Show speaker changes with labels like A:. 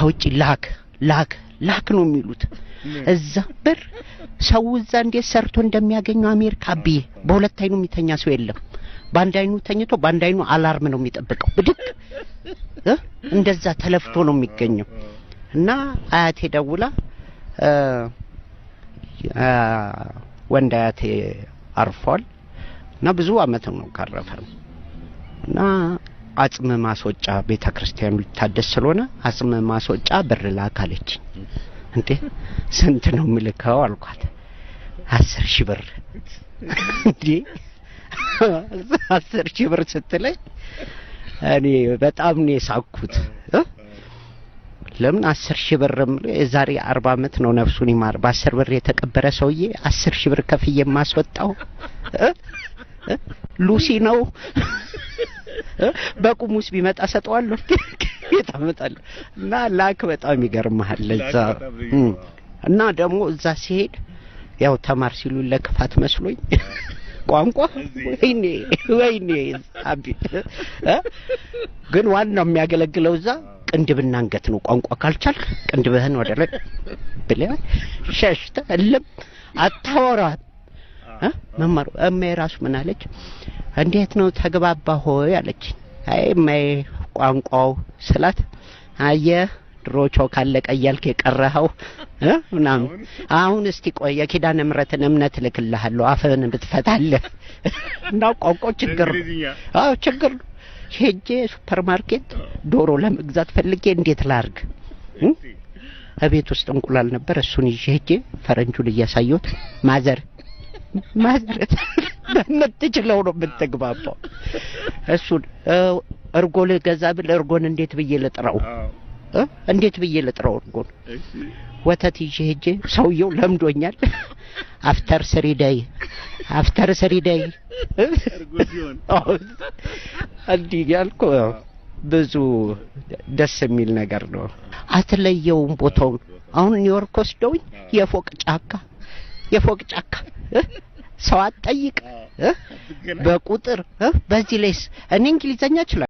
A: ከውጪ ላክ ነው የሚሉት እዛ ብር ሰው እዛ እንዴት ሰርቶ እንደሚያገኘው አሜሪካ በሁለት አይኑ የሚተኛ ሰው የለም በአንድ አይኑ ተኝቶ በአንድ አይኑ አላርም ነው የሚጠብቀው ብድቅ እንደዛ ተለፍቶ ነው የሚገኘው እና አያቴ ደውላ ወንድ አያቴ አርፏል እና ብዙ አመት ነው ካረፈ እና አጽም ማስወጫ ቤተክርስቲያኑ ሊታደስ ስለሆነ አጽም ማስወጫ ብር ላካለች እንዴ ስንት ነው ምልከው አልኳት 10,000 ብር እንዴ 10,000 ብር ስትለኝ እኔ በጣም ነው የሳኩት ለምን 10,000 ብር የዛሬ 40 አመት ነው ነፍሱን ይማር በ10 ብር የተቀበረ ሰውዬ 10,000 ብር ከፍዬ ማስወጣው ሉሲ ነው በቁሙስ ቢመጣ ሰጠዋለሁ ይጣመጣል እና ላክ በጣም ይገርማል ለዛ እና ደግሞ እዛ ሲሄድ ያው ተማር ሲሉ ለክፋት መስሎኝ ቋንቋ ወይኔ አቢ ግን ዋናው የሚያገለግለው እዛ ቅንድብና አንገት ነው ቋንቋ ካልቻልክ ቅንድብህን ወደ ላይ ብለህ ሸሽተ እልም አታወራት መማር እማይራስ ምን አለች እንዴት ነው ተግባባ ሆይ አለች አይ ማይ ቋንቋው ስላት አየ ድሮቾ ካለቀ ያልከ የቀረኸው ምናም አሁን እስቲ ቆይ የኪዳነ ምሕረትን እምነት ልክልሃለሁ አፈን ብትፈታለህ እና ቋንቋው ችግር ችግር ሄጄ ሱፐርማርኬት ዶሮ ለመግዛት ፈልጌ እንዴት ላርግ አቤት ውስጥ እንቁላል ነበር እሱን ይዤ ሄጄ ፈረንጁን እያሳየሁት ማዘር በምትችለው ነው የምትግባባው እሱን እርጎ ለገዛ ብል እርጎን እንዴት ብዬ ልጥራው እርጎን ወተት ይዤ ሄጄ ሰውየው ለምዶኛል አፍተር 3 ዳይ እርጎ ሲሆን አንዲ ያልኩ ብዙ ደስ የሚል ነገር ነው አትለየውም ቦታው አሁን ኒውዮርክ ወስደውኝ የፎቅ ጫካ ሰው አጠይቅ በቁጥር በዚህ ላይስ እኔ እንግሊዘኛ